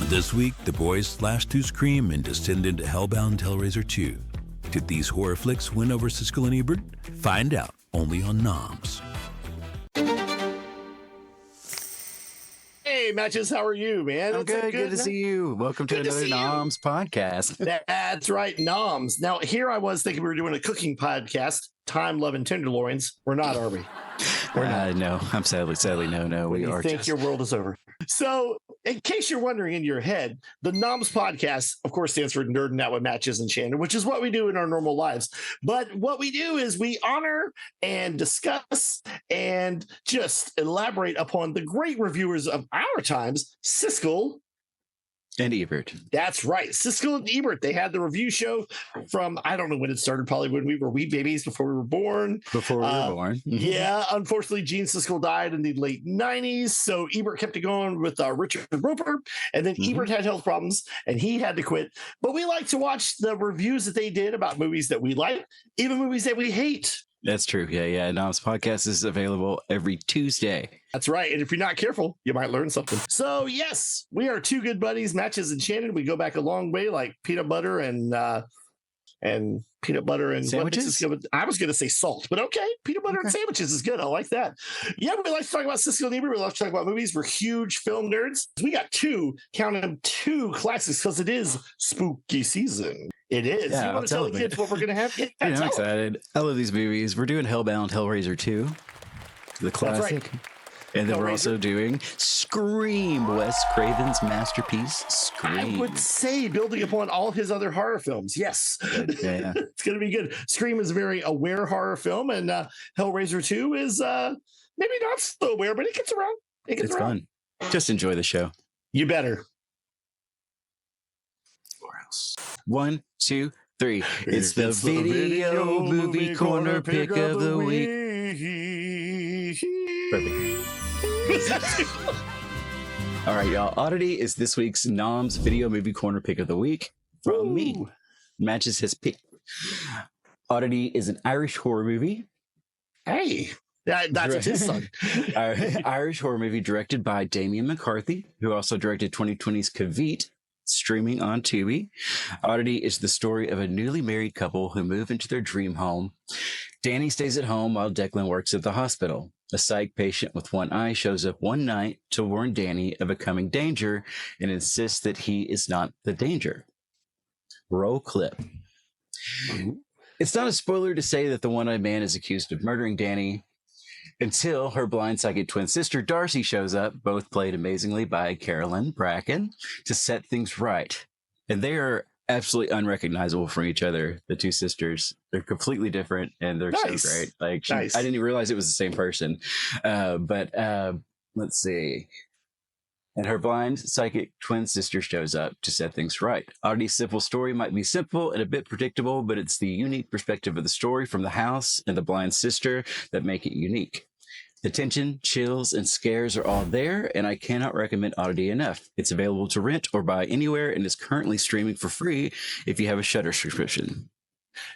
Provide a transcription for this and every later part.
This week, the boys slashed through Scream and descend into Hellbound Hellraiser 2. Did these horror flicks win over Siskel and Ebert? Find out only on NOMS. Hey, Matches, how are you, man? I'm good. Good to see you. Welcome to another NOMS podcast. That's right, NOMS. Now, here I was thinking we were doing a cooking podcast, Time, Love, and Tenderloins. We're not, are we? We're not. No, I'm sadly, no. We are. Think your world is over. So, in case you're wondering in your head, the NOMS podcast, of course, stands for Nerding Out with Matches and Shannon, which is what we do in our normal lives. But what we do is we honor and discuss and just elaborate upon the great reviewers of our times, Siskel and Ebert. That's right. Siskel and Ebert. They had the review show from, I don't know when it started, probably when we were wee babies before we were born. Yeah. Unfortunately, Gene Siskel died in the late 90s. So Ebert kept it going with Richard Roper. And then Ebert had health problems and he had to quit. But we like to watch the reviews that they did about movies that we like, even movies that we hate. That's true. Yeah. NOMS podcast is available every Tuesday. That's right. And if you're not careful, you might learn something. So, yes, we are two good buddies, Matches and Shannon. We go back a long way, like peanut butter and peanut butter and sandwiches. I was going to say salt, but okay. Peanut butter and sandwiches is good. I like that. Yeah, we like to talk about Siskel and Ebert. We like to talk about movies. We're huge film nerds. We got two classics because it is spooky season. It is. Yeah, you want to tell the kids what we're going to have? Yeah, I'm excited. I love these movies. We're doing Hellbound Hellraiser 2, the classic. That's right. And then we're also doing Scream, Wes Craven's masterpiece, Scream. I would say building upon all his other horror films. Yes. Yeah. It's going to be good. Scream is a very aware horror film, and Hellraiser 2 is maybe not so aware, but it gets around. It's fun. Just enjoy the show. You better. 1, 2, 3. It's the video movie corner pick of the week. Perfect. All right, y'all. Oddity is this week's NOMS video movie corner pick of the week from me. Matches his pick. Oddity is an Irish horror movie. Hey, that's his son. Irish horror movie directed by Damien McCarthy, who also directed 2020's Kavit, streaming on Tubi. Oddity is the story of a newly married couple who move into their dream home. Danny stays at home while Declan works at the hospital. A psych patient with one eye shows up one night to warn Danny of a coming danger and insists that he is not the danger. Roll clip. It's not a spoiler to say that the one-eyed man is accused of murdering Danny until her blind psychic twin sister Darcy shows up, both played amazingly by Carolyn Bracken, to set things right. And they are absolutely unrecognizable from each other, the two sisters. They're completely different and they're so great. Like I didn't even realize it was the same person. But let's see. And her blind psychic twin sister shows up to set things right. Oddity's simple story might be simple and a bit predictable, but it's the unique perspective of the story from the house and the blind sister that make it unique. The tension, chills, and scares are all there, and I cannot recommend Oddity enough. It's available to rent or buy anywhere and is currently streaming for free if you have a Shudder subscription.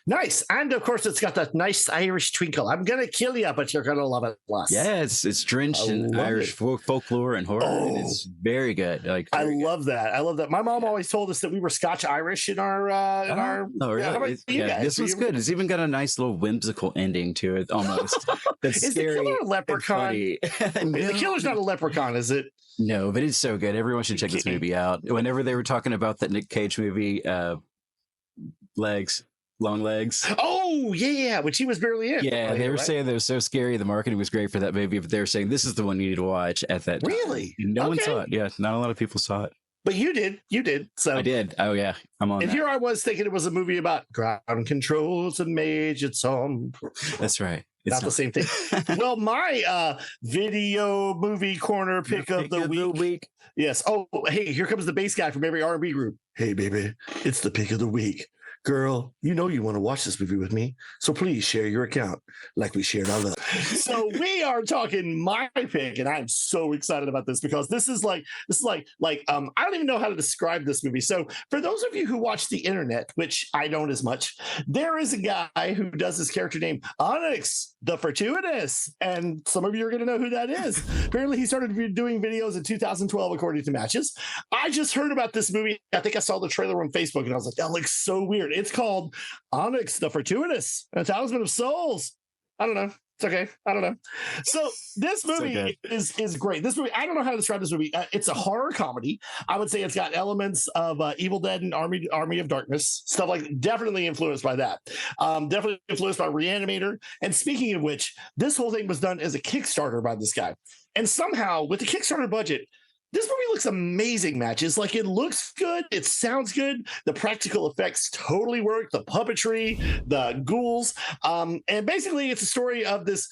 Nice. And of course, it's got that nice Irish twinkle. I'm going to kill you, but you're going to love it less. Yeah, it's drenched in Irish folklore and horror. And it's very good. I love that. I love that. My mom always told us that we were Scotch Irish in our. Oh, really? This was good. It's even got a nice little whimsical ending to it, almost. That's is scary. The killer a leprechaun? The killer's not a leprechaun, is it? No, but it's so good. Everyone should check this movie out. Whenever they were talking about that Nick Cage movie, Long Legs. Oh, yeah, which he was barely in. Yeah, they were saying that it was so scary. The marketing was great for that movie, but they were saying this is the one you need to watch at that time. Really? No one saw it. Yeah, not a lot of people saw it. But you did. You did. So I did. Oh, yeah. I'm on and that. Here I was thinking it was a movie about ground controls and Major Tom. That's right. It's not the same thing. Well, my video movie corner pick of the week. Yes. Oh, hey, here comes the bass guy from every R&B group. Hey, baby, it's the pick of the week. girl, you know you want to watch this movie with me, so please share your account like we shared our love. So we are talking my pick, and I'm so excited about this because this is like I don't even know how to describe this movie. So for those of you who watch the internet, which I don't as much, there is a guy who does this character named Onyx the Fortuitous, and some of you are going to know who that is. Apparently, he started doing videos in 2012, according to Matches. I just heard about this movie. I think I saw the trailer on Facebook, and I was like, that looks so weird. It's called Onyx the Fortuitous, a Talisman of Souls. I don't know. It's okay. I don't know. So this movie is great. This movie, I don't know how to describe this movie. It's a horror comedy. I would say it's got elements of Evil Dead and Army of Darkness, stuff like definitely influenced by that. Definitely influenced by Reanimator. And speaking of which, this whole thing was done as a Kickstarter by this guy. And somehow with the Kickstarter budget, this movie looks amazing, Matches. Like, it looks good. It sounds good. The practical effects totally work. The puppetry, the ghouls. And basically, it's a story of this,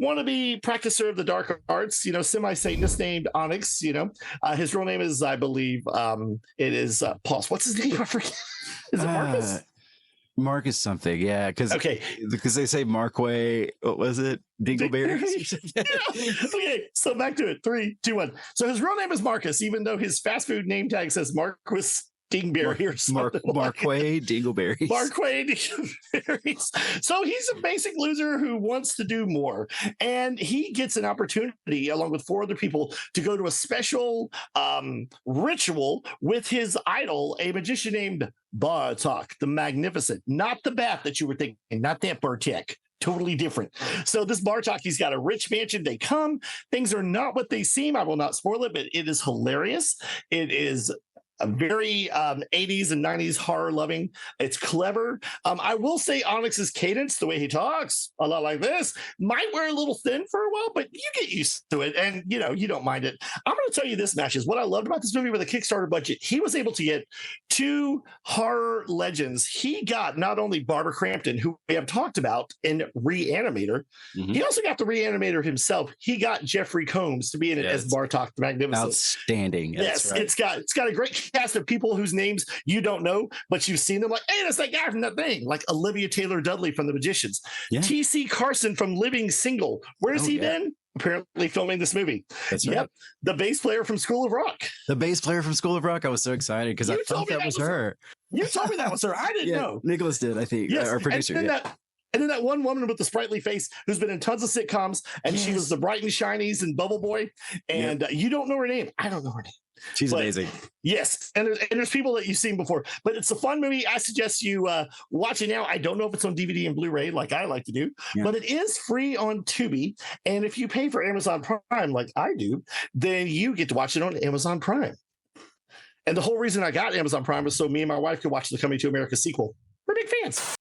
wannabe practicer of the dark arts, semi-Satanist named Onyx. His real name is, I believe, it is Paul. What's his name? I forget. Is it Marcus? Marcus something, yeah, because they say Markway. What was it? Dingleberries. Okay, so back to it. 3, 2, 1. So his real name is Marcus, even though his fast food name tag says Marquis Dingleberry or something. Markway Dingleberries. Markway Dingleberries. So he's a basic loser who wants to do more, and he gets an opportunity, along with 4 other people, to go to a special ritual with his idol, a magician named Bartok the Magnificent. Not the bat that you were thinking, not that Bartek. Totally different. So this Bartok, he's got a rich mansion. They come. Things are not what they seem. I will not spoil it, but it is hilarious. It is a very 80s and 90s horror loving. It's clever. I will say Onyx's cadence, the way he talks, a lot like this, might wear a little thin for a while, but you get used to it, and you don't mind it. I'm going to tell you this, Matches. What I loved about this movie with a Kickstarter budget, he was able to get 2 horror legends. He got not only Barbara Crampton, who we have talked about in Reanimator, he also got the Reanimator himself. He got Jeffrey Combs to be in it as Bartok the Magnificent. Outstanding. Yes, right. It's got a great cast of people whose names you don't know, but you've seen them. Like, hey, that's that guy from that thing. Like Olivia Taylor-Dudley from The Magicians. Yeah. T.C. Carson from Living Single. Where's he been? Apparently filming this movie. That's right. Yep. The bass player from School of Rock. The bass player from School of Rock. I was so excited because I thought that was her. You told me that was her. I didn't know. Nicholas did, I think. Yes. Our producer. And then that one woman with the sprightly face who's been in tons of sitcoms, and she was the Bright and Shinies and Bubble Boy, and you don't know her name. I don't know her name. She's amazing. Yes, and there's people that you've seen before, but it's a fun movie. I suggest you watch it now. I don't know if it's on DVD and Blu-ray like I like to do, but it is free on Tubi, and if you pay for Amazon Prime like I do, then you get to watch it on Amazon Prime. And the whole reason I got Amazon Prime was so me and my wife could watch the Coming to America sequel. We're big fans.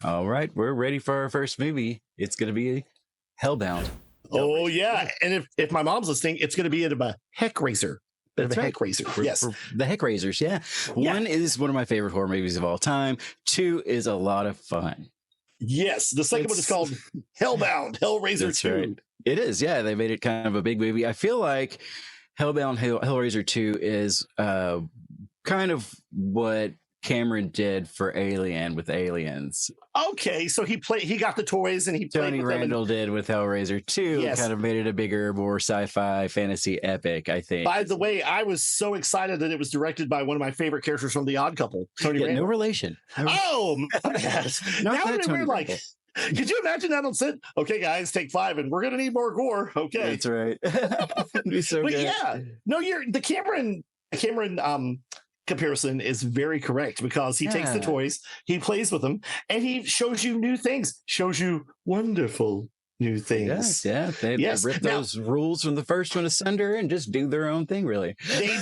All right, we're ready for our first movie. It's going to be Hellbound. Oh, yeah. And if my mom's listening, it's going to be a Hellraiser. That's right. Hellraiser. Yes. The Hellraisers, yeah. 1 is one of my favorite horror movies of all time. 2 is a lot of fun. Yes. The second one is called Hellbound, Hellraiser 2. Right. It is, yeah. They made it kind of a big movie. I feel like Hellbound, Hellraiser 2 is kind of what Cameron did for Alien with Aliens. Okay, so he got the toys and he played Tony with Randall did with Hellraiser 2. Yes. Kind of made it a bigger, more sci-fi fantasy epic, I think. By the way, I was so excited that it was directed by one of my favorite characters from The Odd Couple, Tony Randall. No relation. Oh, my God. That would be weird. Like, could you imagine that on set? Okay, guys, take 5, and we're gonna need more gore. Okay, that's right. It'd be so but good. Yeah, no, the Cameron comparison is very correct because he takes the toys, he plays with them, and he shows you new things, shows you wonderful new things. They rip those rules from the first one asunder and just do their own thing, really. They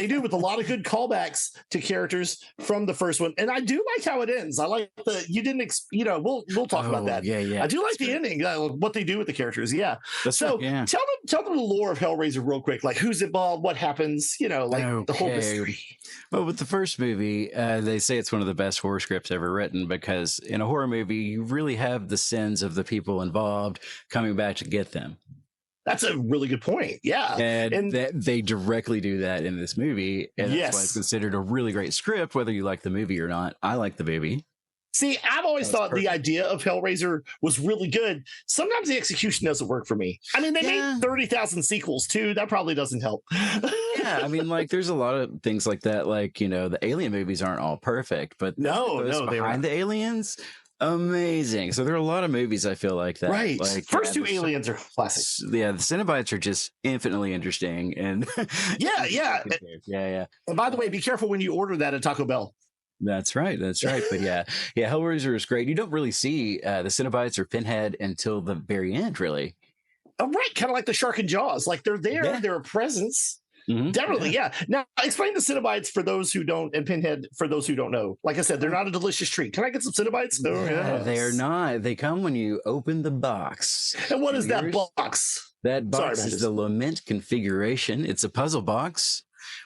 do with a lot of good callbacks to characters from the first one, and I do like how it ends. I like we'll talk about that. I do like the ending, what they do with the characters. Tell them the lore of Hellraiser real quick, like who's involved, what happens, the whole mystery. Well, with the first movie, they say it's one of the best horror scripts ever written because in a horror movie, you really have the sins of the people involved coming back to get them. That's a really good point. Yeah. And they directly do that in this movie. And that's why it's considered a really great script, whether you like the movie or not. I like the movie. See, I've always thought the idea of Hellraiser was really good. Sometimes the execution doesn't work for me. I mean, they made 30,000 sequels too. That probably doesn't help. I mean, like, there's a lot of things like that. Like, you know, the Alien movies aren't all perfect, but no, behind the Aliens, amazing. So there are a lot of movies I feel like that. Right. Like, first two Aliens are classics. Yeah, the Cenobites are just infinitely interesting. And yeah. And by the way, be careful when you order that at Taco Bell. That's right. But yeah, Hellraiser is great. You don't really see the Cenobites or Pinhead until the very end, really. Oh, right. Kind of like the shark and Jaws. Like they're there. Yeah. They're a presence. Mm-hmm. Definitely, yeah. Now, explain the Cenobites for those who don't, and Pinhead for those who don't know. Like I said, they're not a delicious treat. Can I get some Cenobites? Oh, yeah, they're not. They come when you open the box. And what is that box? That box is the Lament configuration. It's a puzzle box.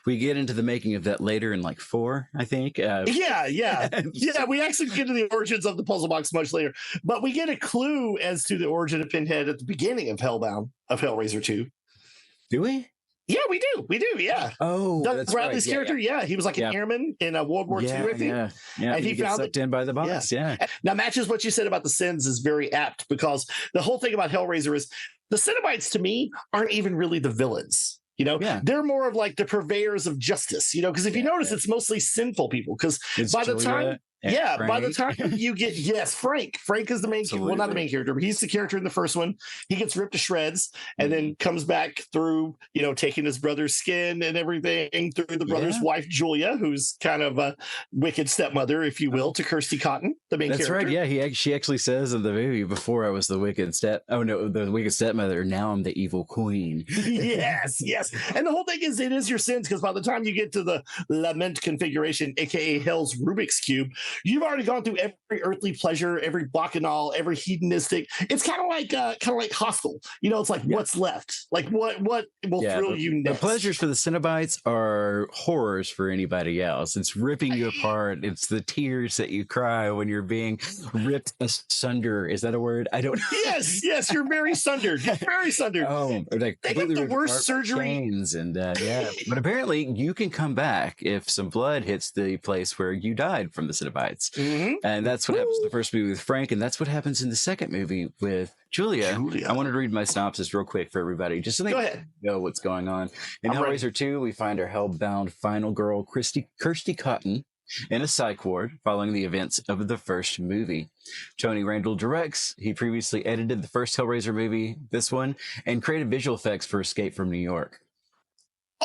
We get into the making of that later in like 4, I think. Yeah. We actually get to the origins of the puzzle box much later, but we get a clue as to the origin of Pinhead at the beginning of Hellraiser 2. Do we? Yeah, we do. Yeah. Oh, that's Bradley's character. Yeah. He was like an airman in World War II, I think. Yeah. And he found sucked in by the box. Yeah. Now, matches what you said about the sins is very apt, because the whole thing about Hellraiser is the Cenobites to me aren't even really the villains. You know, they're more of like the purveyors of justice, you know, because if you notice, it's mostly sinful people. Because by the time you get, Frank is the main, well, not the main character, but he's the character in the first one. He gets ripped to shreds and then comes back through, you know, taking his brother's skin and everything through the brother's wife, Julia, who's kind of a wicked stepmother, if you will, to Kirsty Cotton, the main character. That's right. Yeah, she actually says in the movie, before I was the wicked stepmother, now I'm the evil queen. Yes. And the whole thing is, it is your sins, because by the time you get to the Lament configuration, aka Hell's Rubik's Cube, you've already gone through every earthly pleasure, every bacchanal, every hedonistic. It's kind of like Hostel. You know, it's like what's left, like what will thrill you next. The pleasures for the Cenobites are horrors for anybody else. It's ripping you apart. It's the tears that you cry when you're being ripped asunder. Is that a word? I don't know. Yes, you're very sundered. Very sundered. Oh, like they get the worst surgery. And but apparently you can come back if some blood hits the place where you died from the Cenobites. Mm-hmm. And that's what happens in the first movie with Frank, and that's what happens in the second movie with Julia. I wanted to read my synopsis real quick for everybody, just so they know what's going on. In Hellraiser 2, we find our hellbound final girl, Kirsty Cotton, in a psych ward following the events of the first movie. Tony Randall directs. He previously edited the first Hellraiser movie, this one, and created visual effects for Escape from New York.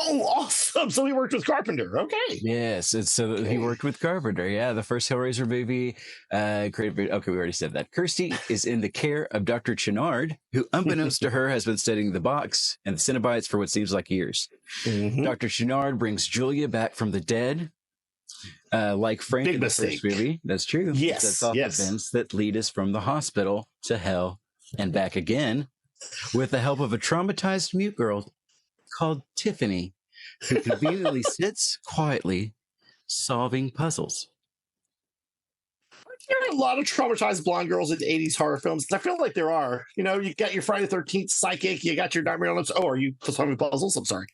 Oh, awesome. So he worked with Carpenter. Okay. Yes. He worked with Carpenter. Yeah. The first Hellraiser movie created. Okay. We already said that. Kirsty is in the care of Dr. Chenard, who, unbeknownst to her, has been studying the box and the Cenobites for what seems like years. Mm-hmm. Dr. Chenard brings Julia back from the dead. Like Frank in the first movie. That's true. Yes. That's off events that lead us from the hospital to hell and back again, with the help of a traumatized mute girl called Tiffany, who conveniently sits quietly solving puzzles. There are a lot of traumatized blonde girls in 80s horror films. I feel like there are. You know, you got your Friday the 13th psychic, you got your Nightmare on Elm Street. Oh, are you solving puzzles? I'm sorry.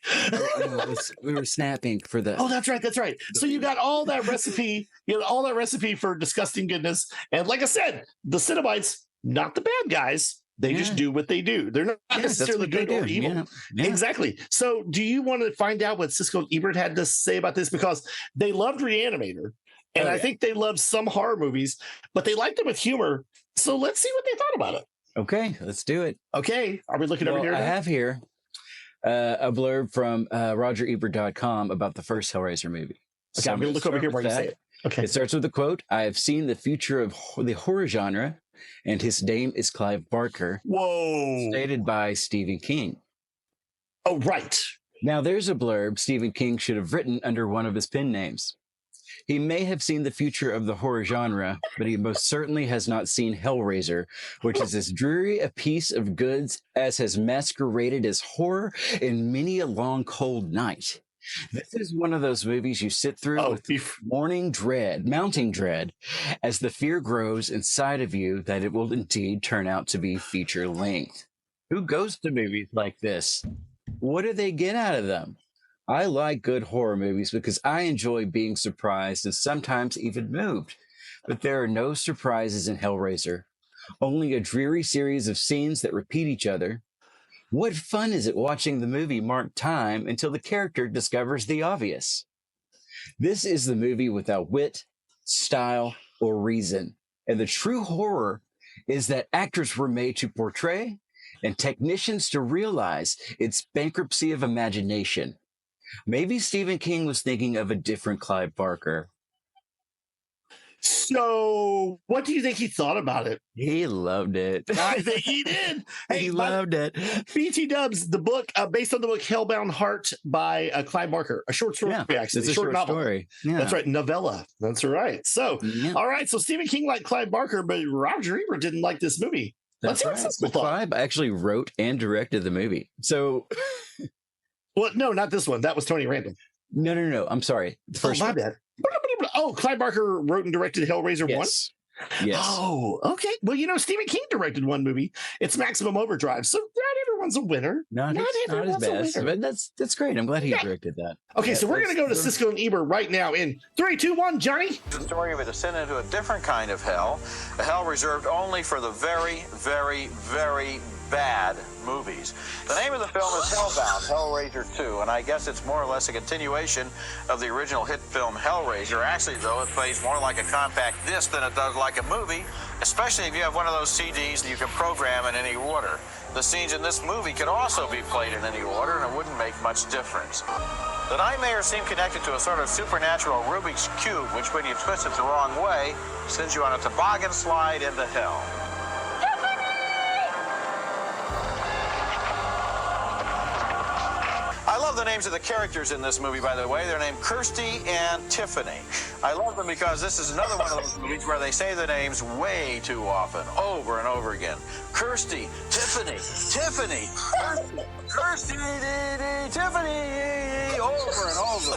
We were snapping for the... Oh, that's right. So you got all that recipe, for disgusting goodness. And like I said, the Cenobites, not the bad guys. They just do what they do. They're not necessarily good or evil. Yeah. Exactly. So do you want to find out what Siskel Ebert had to say about this? Because they loved Reanimator. And I think they loved some horror movies, but they liked them with humor. So let's see what they thought about it. Okay, let's do it. Okay. Are we looking over here? I have here a blurb from RogerEbert.com about the first Hellraiser movie. Okay, so I'm going to look over here where you say it. Okay. It starts with a quote. I have seen the future of the horror genre, and his name is Clive Barker. Whoa. Stated by Stephen King. Oh, right. Now, there's a blurb Stephen King should have written under one of his pen names. He may have seen the future of the horror genre, but he most certainly has not seen Hellraiser, which is as dreary a piece of goods as has masqueraded as horror in many a long, cold night. This is one of those movies you sit through with mounting dread, as the fear grows inside of you that it will indeed turn out to be feature length. Who goes to movies like this? What do they get out of them? I like good horror movies because I enjoy being surprised and sometimes even moved. But there are no surprises in Hellraiser. Only a dreary series of scenes that repeat each other. What fun is it watching the movie mark time until the character discovers the obvious? This is the movie without wit, style, or reason. And the true horror is that actors were made to portray and technicians to realize its bankruptcy of imagination. Maybe Stephen King was thinking of a different Clive Barker. So, what do you think he thought about it? He loved it. I think he did. Hey, he loved it. BT Dubs, the book based on the book Hellbound Heart by Clive Barker, a short story, actually. It's a short novel. Story. Yeah. That's right, novella. That's right. So, all right. So Stephen King liked Clive Barker, but Roger Ebert didn't like this movie. That's right. But Clive actually wrote and directed the movie. So, well, no, not this one. That was Tony Randall. No. I'm sorry. The first my bad. Oh, Clive Barker wrote and directed Hellraiser 1? Yes. Oh, okay. Well, Stephen King directed one movie. It's Maximum Overdrive. So not everyone's a winner. Not his best, but that's great. I'm glad he directed that. Okay, so we're going to go to Siskel and Ebert right now in 3, 2, 1, Johnny. The story of a descent into a different kind of hell, a hell reserved only for the very, very, very bad movies. The name of the film is Hellbound, Hellraiser 2, and I guess it's more or less a continuation of the original hit film Hellraiser. Actually, though, it plays more like a compact disc than it does like a movie, especially if you have one of those CDs that you can program in any order. The scenes in this movie could also be played in any order, and it wouldn't make much difference. The nightmares seem connected to a sort of supernatural Rubik's Cube, which, when you twist it the wrong way, sends you on a toboggan slide into hell. I love the names of the characters in this movie, by the way. They're named Kirsty and Tiffany. I love them because this is another one of those movies where they say the names way too often, over and over again. Kirsty, Tiffany, Tiffany, Kirsty, Tiffany, over and over.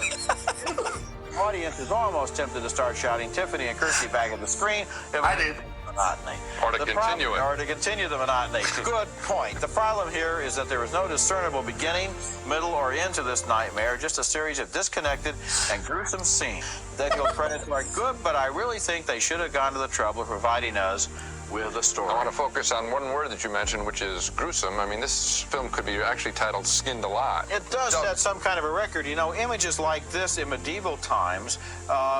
The audience is almost tempted to start shouting Tiffany and Kirsty back at the screen. I did. Monotony. Or to continue it. Or to continue the monotony. Good point. The problem here is that there is no discernible beginning, middle, or end to this nightmare, just a series of disconnected and gruesome scenes that go credit to our good, but I really think they should have gone to the trouble of providing us with a story. I want to focus on one word that you mentioned, which is gruesome. I mean, this film could be actually titled Skinned Alive. It does set some kind of a record. Images like this in medieval times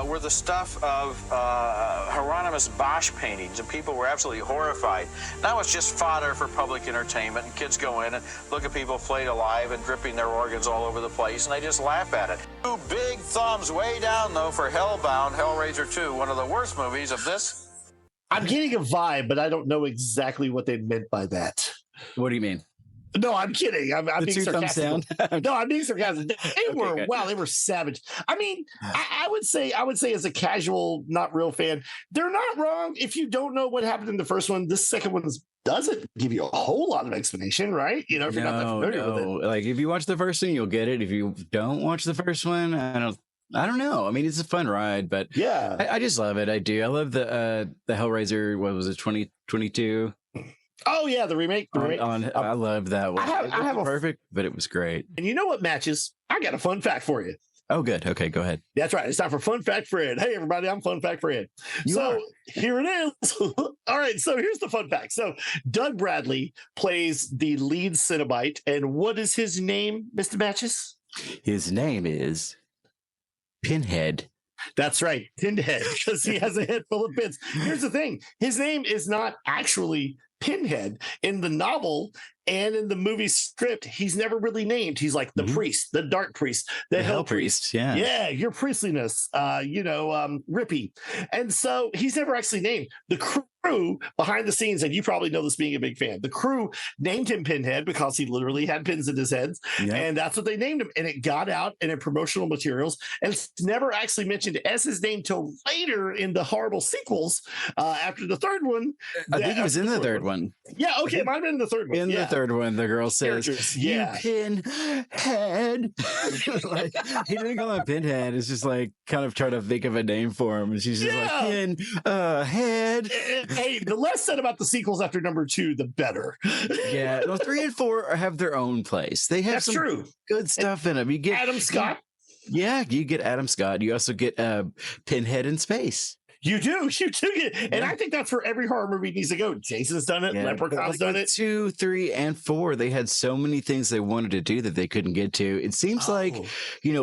were the stuff of Hieronymus Bosch paintings, and people were absolutely horrified. Now it's just fodder for public entertainment, and kids go in and look at people flayed alive and dripping their organs all over the place, and they just laugh at it. 2 big thumbs way down, though, for Hellbound, Hellraiser 2, one of the worst movies of this. I'm getting a vibe, but I don't know exactly what they meant by that. What do you mean? No, I'm kidding. I'm being sarcastic. No, I'm being sarcastic. They were savage. I mean, I would say as a casual, not real fan, they're not wrong. If you don't know what happened in the first one, this second one doesn't give you a whole lot of explanation, right? If you're not that familiar with it. Like if you watch the first one, you'll get it. If you don't watch the first one, I don't know. I mean, it's a fun ride, but yeah, I just love it. I do. I love the Hellraiser. What was it, 2022? Oh yeah, the remake. I love that one. I have perfect, but it was great. And you know what matches? I got a fun fact for you. Oh, good. Okay, go ahead. That's right. It's time for Fun Fact Fred. Hey, everybody, I'm Fun Fact Fred. Here it is. All right, so here's the fun fact. So Doug Bradley plays the lead Cenobite, and what is his name, Mr. Matches? His name is Pinhead. That's right, Pinhead, because he has a head full of pins. Here's the thing. His name is not actually Pinhead. In the novel and in the movie script, he's never really named. He's like the priest, the dark priest, the hell priest. Yeah, your priestliness, Rippy. And so he's never actually named. The crew behind the scenes, and you probably know this being a big fan, the crew named him Pinhead because he literally had pins in his head. Yep. And that's what they named him. And it got out and in promotional materials. And it's never actually mentioned as his name till later in the horrible sequels after the third one. I think he was in the third one. Yeah, okay, it might have been in the third one. third one, the girl says, yeah, you pinhead. Like, he didn't call him Pinhead. It's just like kind of trying to think of a name for him. And she's just like, head. Hey, the less said about the sequels after number 2, the better. Yeah, well, 3 and 4 have their own place. They have some good stuff in them. You get Adam Scott. Yeah, you get Adam Scott. You also get Pinhead in space. You do get, and I think that's where every horror movie needs to go. Jason's done it, Leprechaun's done it. 2, 3, and 4, they had so many things they wanted to do that they couldn't get to. It seems like,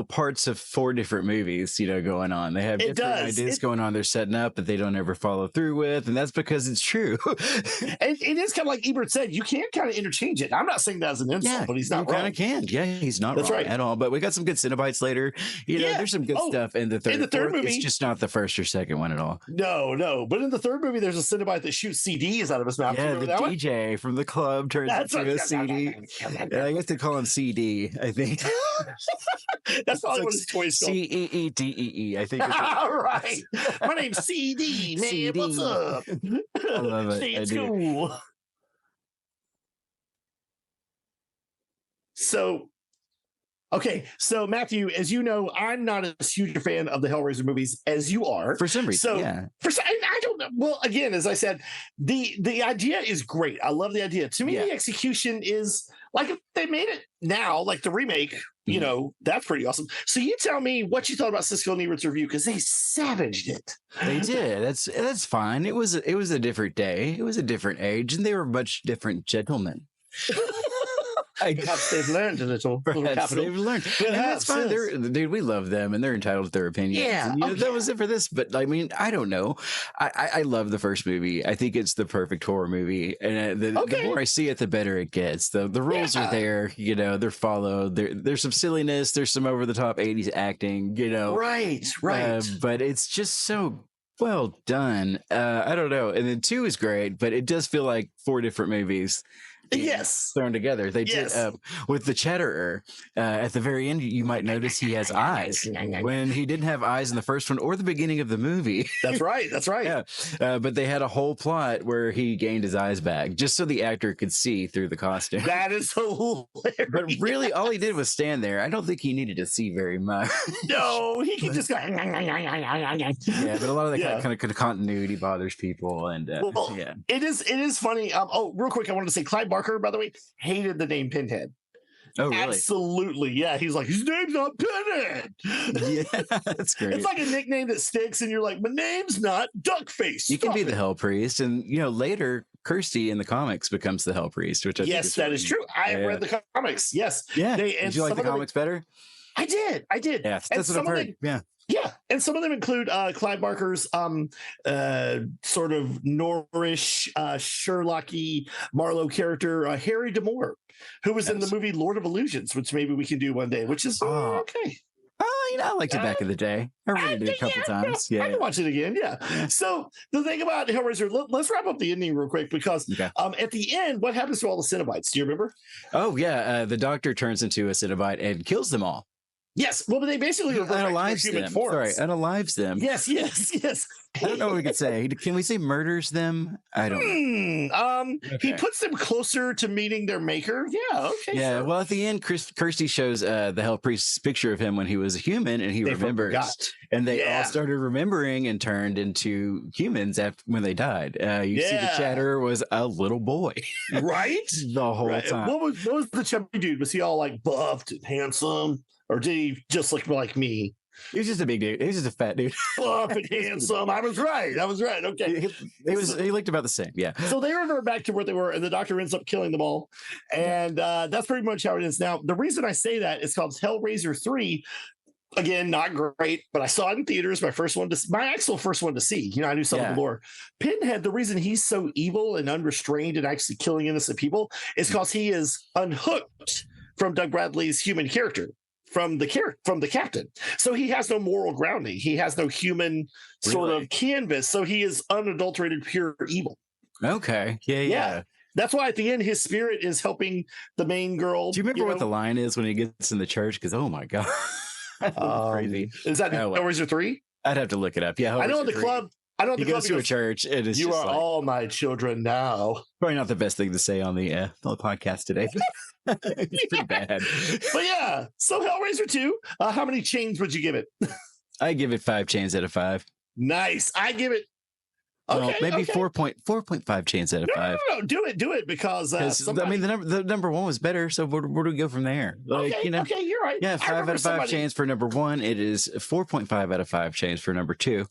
parts of 4 different movies, going on. They have different ideas going on. They're setting up that they don't ever follow through with, and that's because it's true. And it is kind of like Ebert said, you can't kind of interchange it. I'm not saying that as an insult, but he's not wrong. You kind of can. Yeah, he's not wrong at all. But we got some good Cenobites later. There's some good stuff in the third movie. It's just not the first or second one at all. No. But in the third movie, there's a Cenobite that shoots CDs out of his mouth. Yeah, the DJ from the club turns into a CD. Yeah, I guess they call him CD, I think. That's probably what his toys called. CEEDEE, I think. All right. My name's CD, man. CD. What's up? I love it. It's cool. So Matthew, as you know, I'm not as huge a fan of the Hellraiser movies as you are. For some reason, I don't know. Well, again, as I said, the idea is great. I love the idea. To me, the execution is like if they made it now, like the remake. That's pretty awesome. So you tell me what you thought about Siskel and Ebert's review, because they savaged it. They did. That's fine. It was a different day. It was a different age, and they were much different gentlemen. Perhaps they've learned a little. Perhaps they've learned. That's fine. Dude, we love them, and they're entitled to their opinions. Yeah, that was it for this. But I mean, I don't know. I love the first movie. I think it's the perfect horror movie, and the more I see it, the better it gets. The rules are there. They're followed. There's some silliness. There's some over the top 80s acting. Right. But it's just so well done. I don't know. And then 2 is great, but it does feel like 4 different movies. Thrown together. They did with the Chatterer at the very end. You might notice he has eyes when he didn't have eyes in the first one or the beginning of the movie. That's right. Yeah, but they had a whole plot where he gained his eyes back just so the actor could see through the costume. That is hilarious. But really, all he did was stand there. I don't think he needed to see very much. No, he could just go. Yeah, but a lot of the kind of continuity bothers people, and it is funny. Real quick, I wanted to say Clyde Barker, by the way, hated the name Pinhead. Oh, really? Absolutely. Yeah. He's like, his name's not Pinhead. Yeah, that's great. It's like a nickname that sticks, and you're like, my name's not Duckface. You can be the Hell Priest, and later Kirsty in the comics becomes the Hell Priest, which I think is true. I have read the comics. Yes. Yeah. Did you like the comics better? I did. Yeah, that's what I've heard. Yeah, and some of them include Clyde Barker's sort of Norrish, Sherlocky Marlowe character, Harry D'Amour, who was in the movie Lord of Illusions, which maybe we can do one day, which is okay. I liked it back in the day. I read it a couple times. Yeah, I can watch it again. Yeah. So the thing about Hellraiser, let's wrap up the ending real quick, because at the end, what happens to all the Cenobites? Do you remember? Oh, yeah. The doctor turns into a Cenobite and kills them all. Yes, well, but they basically unalives them. Sorry, unalives them. Yes. I don't know what we could say. Can we say murders them? I don't know. He puts them closer to meeting their maker. Yeah, okay. Yeah, well, at the end, Kirsty shows the Hell Priest's picture of him when he was a human, and he remembers. Forgot. And they all started remembering and turned into humans when they died. You see the Chatterer was a little boy. Right? The whole time. What was the chubby dude? Was he all like buffed and handsome? Or did he just look like me? He was just a big dude. He was just a fat dude. Buff and handsome. I was right. Okay. He looked about the same. Yeah. So they revert back to where they were, and the doctor ends up killing them all. And that's pretty much how it is now. The reason I say that is called Hellraiser 3. Again, not great, but I saw it in theaters. My actual first one to see. I knew some of the lore. Pinhead, the reason he's so evil and unrestrained and actually killing innocent people is because he is unhooked from Doug Bradley's human character. From the captain. So he has no moral grounding. He has no human sort of canvas. So he is unadulterated, pure evil. Okay. Yeah. That's why at the end, his spirit is helping the main girl. Do you remember what the line is when he gets in the church? Because, oh my God. Crazy. Is that Hellraiser 3? I'd have to look it up. Yeah. I know in the club. I don't. He goes to a church, and it's you just are like, all my children now. probably not the best thing to say on the podcast today. It's pretty bad. But yeah, so Hellraiser 2. How many chains would you give it? I give it 5 chains out of 5. Nice. I give it. Okay, well, maybe okay. 4.5 chains out of 5. No, do it because I mean the number 1 was better, so where do we go from there? Like, okay, okay, you're right. Yeah, 5 out of 5 chains for number 1. It is 4.5 out of 5 chains for number 2.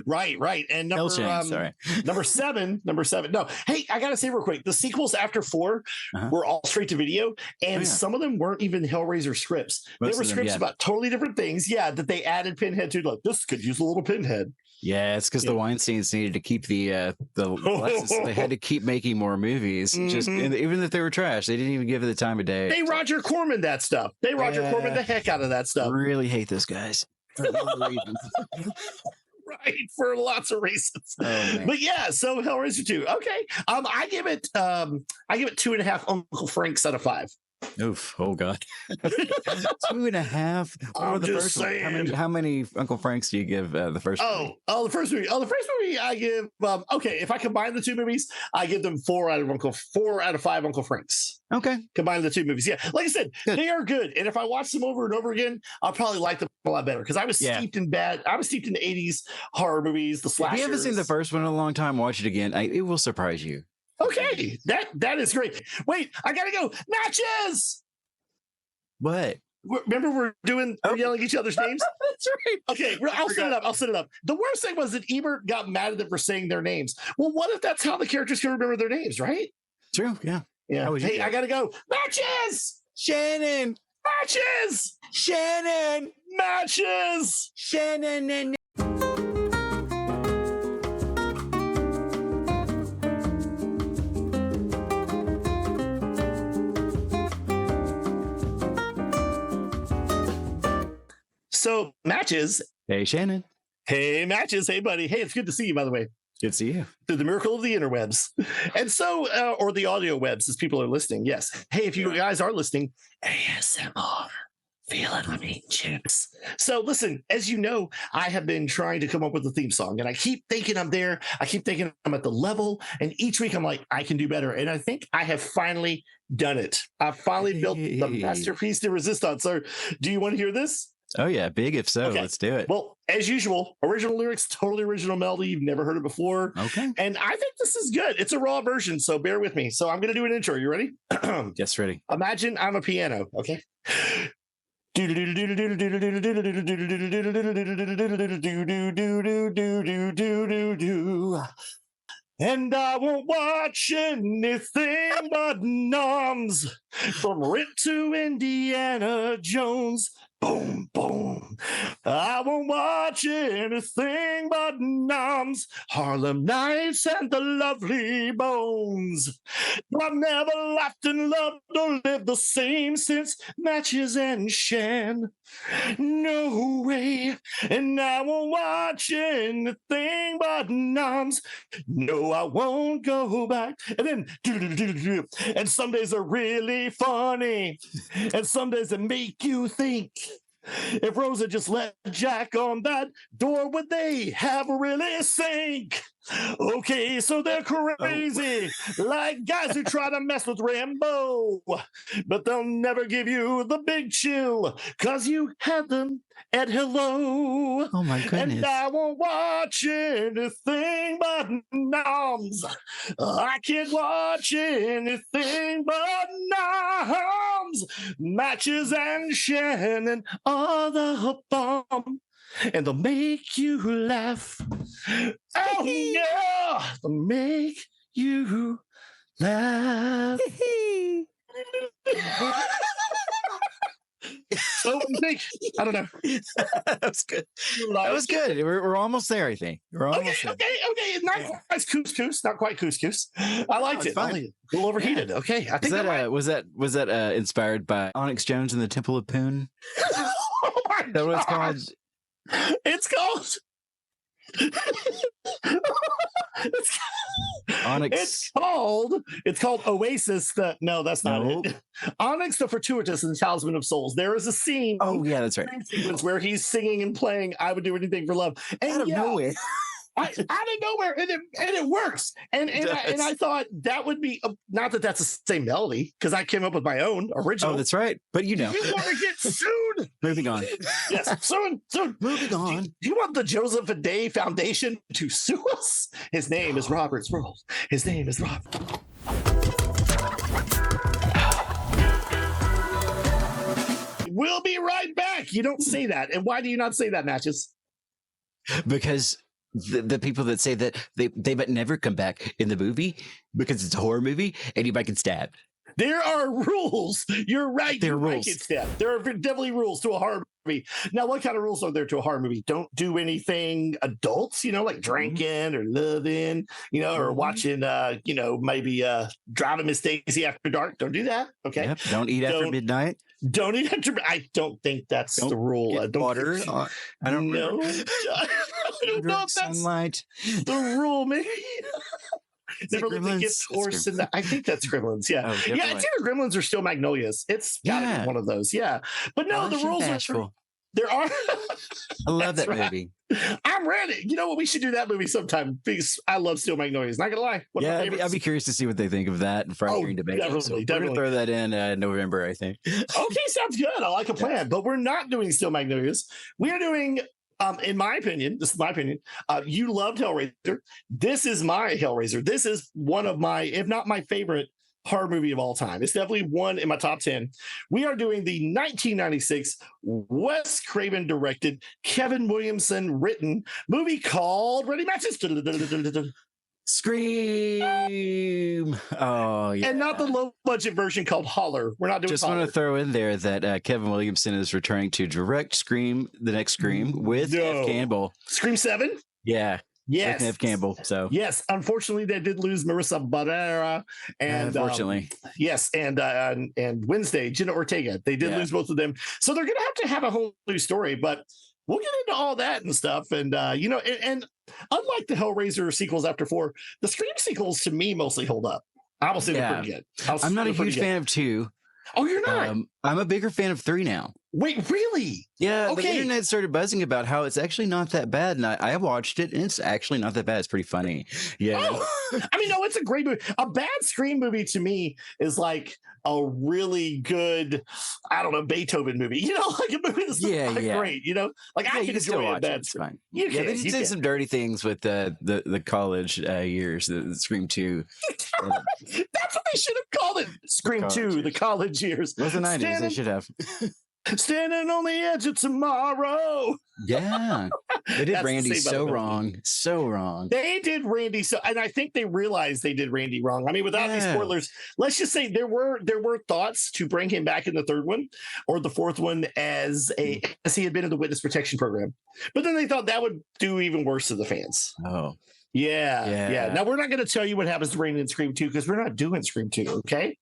right. And number number seven. No, hey, I gotta say real quick, the sequels after 4 were all straight to video, and some of them weren't even Hellraiser scripts. They were scripts about totally different things. Yeah, that they added Pinhead to. Like, this could use a little Pinhead. Yeah, it's because the Weinsteins needed to keep the license. They had to keep making more movies. Just even if they were trash, they didn't even give it the time of day. They Roger Corman that stuff. They Roger Corman the heck out of that stuff. Really hate those guys. For a lot of reasons. Right, for lots of reasons. But yeah, so Hellraiser 2. Okay. I give it 2.5 Uncle Franks out of 5. Oof! Oh God, 2.5. I'm just saying. How many Uncle Franks do you give the first? Movie? The first movie. The first movie I give. Okay, if I combine the 2 movies, I give them 4 out of 5 Uncle Franks. Okay, combine the 2 movies. Yeah, like I said, they are good. And if I watch them over and over again, I'll probably like them a lot better because I was steeped in the 80s horror movies, the slashers. If you haven't seen the first one in a long time, watch it again. It will surprise you. Okay, that is great. Wait, I gotta go. Matches. What? Remember, we're yelling each other's names. That's right. Okay, I'll set it up. The worst thing was that Ebert got mad at them for saying their names. Well, what if that's how the characters can remember their names, right? True. Yeah. Hey, I gotta go. Matches. Shannon. Matches. Shannon. Matches. Shannon. So, Matches. Hey, Shannon. Hey, Matches. Hey, buddy. Hey, it's good to see you, by the way. Good to see you. Through the miracle of the interwebs. And so, or the audio webs, as people are listening. Yes. Hey, if you guys are listening, ASMR. Feeling I'm eating chips. So listen, as you know, I have been trying to come up with a theme song, and I keep thinking I'm there. I keep thinking I'm at the level, and each week I'm like, I can do better. And I think I have finally done it. I finally built the masterpiece to resist on. So do you want to hear this? Oh yeah, big if so. Okay. Let's do it. Well, as usual, original lyrics, totally original melody. You've never heard it before. Okay. And I think this is good. It's a raw version, so bear with me. So I'm going to do an intro. You ready? Yes, ready. Imagine I'm a piano, okay? And I won't watch anything but NOMS, from Rip to Indiana Jones. Boom, boom. I won't watch anything but NOMS, Harlem Nights and the Lovely Bones. I've never laughed and loved or lived the same since Matches and Shan. No way. And I won't watch anything but NOMS. No, I won't go back. And then, and some days are really funny, and some days they make you think. If Rosa just let Jack on that door, would they have really sink? Okay, so they're crazy, like guys who try to mess with Rambo, but they'll never give you the big chill, cause you had them at hello. Oh my goodness. And I won't watch anything but NOMS. I can't watch anything but NOMS. Matches and Shannon are the bomb, and they'll make you laugh. Oh yeah, they'll make you laugh. So what do you think? I don't know. That was good. That was good. We're almost there, I think. We're almost there. Okay. Not quite couscous. Not quite couscous. I liked it. Fine. A little overheated. Yeah. Okay. I think was that inspired by Onyx Jones and the Temple of Poon? Oh my God. Is that what it's called? It's called Onyx. It's called Oasis. No, that's not it. Onyx the Fortuitous and the Talisman of Souls. There is a scene. Oh yeah, that's right. Where he's singing and playing "I Would Do Anything for Love." And out of nowhere. Out of nowhere, and it works. And I thought that would be not that that's the same melody, because I came up with my own original. Oh, that's right. But you know, you want to get sued. Moving on. Yes, soon. Moving on. Do you want the Joseph and Day Foundation to sue us? His name is Robert Sproles. His name is Robert. We'll be right back. You don't say that. And why do you not say that, Matches? Because the people that say that they might never come back in the movie because it's a horror movie and you might get stabbed. There are rules. You're right. There are rules. Might get stabbed. There are definitely rules to a horror movie. Now, what kind of rules are there to a horror movie? Don't do anything adults, like drinking or loving, or watching, maybe Driving Miss Daisy After Dark. Don't do that. Okay. Yep. Don't eat after midnight. Don't eat after. I don't think that's the rule. I don't water. I don't know. I don't know if that's sunlight. the rule, maybe. Never let the gift Gremlins? horse in that. I think that's Gremlins. Yeah. Oh, Yeah. It's either Gremlins or Still Magnolias. It's gotta be one of those. Yeah. But no, the rules are. There are. I love that movie. I'm ready. You know what? We should do that movie sometime because I love Still Magnolias. Not gonna lie. I'd be curious to see what they think of that. Friday debate. Definitely. We're gonna throw that in November, I think. Okay, sounds good. I like a plan. But we're not doing Still Magnolias. We are doing. In my opinion, this is my opinion. You loved Hellraiser. This is my Hellraiser. This is one of my, if not my favorite horror movie of all time. It's definitely one in my top 10. We are doing the 1996 Wes Craven directed, Kevin Williamson written movie called Ready Matches. Scream. Oh, yeah. And not the low budget version called Holler. We're not doing Just Holler. want to throw in there that Kevin Williamson is returning to direct Scream, the next Scream, with F. Campbell. Scream 7? Yeah. Yes. F. Campbell. So yes, unfortunately, they did lose Marissa Barrera and unfortunately, yes, and Wednesday, Jenna Ortega. They did lose both of them, so they're gonna have a whole new story. But we'll get into all that and stuff. And and unlike the Hellraiser sequels after 4, the Scream sequels to me mostly hold up. I will say they're pretty good. I'm not a huge fan of 2. Oh, you're not? I'm a bigger fan of 3 now. Wait, really? Yeah, okay. The internet started buzzing about how it's actually not that bad, and I watched it, and it's actually not that bad. It's pretty funny. Yeah. Oh, I mean, no, it's a great movie. A bad Scream movie to me is like a really good, I don't know, Beethoven movie. Like a movie that's great. Like I can enjoy a bad Scream. They did some dirty things with the college years, the Scream 2. That's what they should have called it. Scream 2, the college years. It was the 90s. They should have. Standing on the edge of tomorrow. Yeah. They did Randy so wrong. So wrong. They did Randy so, and I think they realized they did Randy wrong. I mean, without these spoilers, let's just say there were thoughts to bring him back in the 3rd one or the 4th one as he had been in the witness protection program. But then they thought that would do even worse to the fans. Oh. Yeah. Now we're not going to tell you what happens to Randy in Scream 2 because we're not doing Scream 2, okay?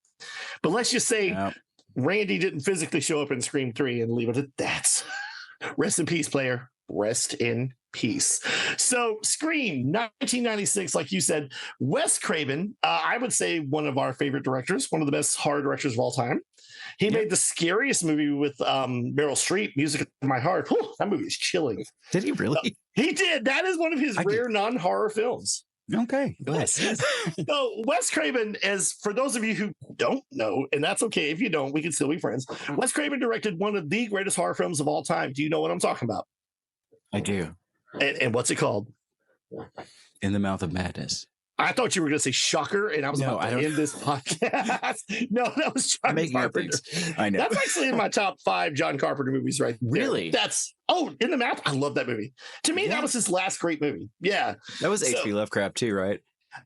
But let's just say Randy didn't physically show up in Scream 3 and leave it at that. Rest in peace, player. Rest in peace. So Scream 1996, like you said, Wes Craven, I would say one of our favorite directors, one of the best horror directors of all time. He made the scariest movie with Meryl Streep, Music of My Heart. Whew, that movie is chilling. Did he really? He did. That is one of his rare non-horror films. Okay. So Wes Craven, as for those of you who don't know, and that's okay if you don't, we can still be friends. Wes Craven directed one of the greatest horror films of all time. Do you know what I'm talking about? I do. And what's it called? In the Mouth of Madness. I thought you were going to say Shocker, and I was about to end this podcast. No, that was John Carpenter. I know. That's actually in my top 5 John Carpenter movies right there. Really? In the Mouth. I love that movie. To me, that was his last great movie. Yeah. That was H.P. Lovecraft too, right?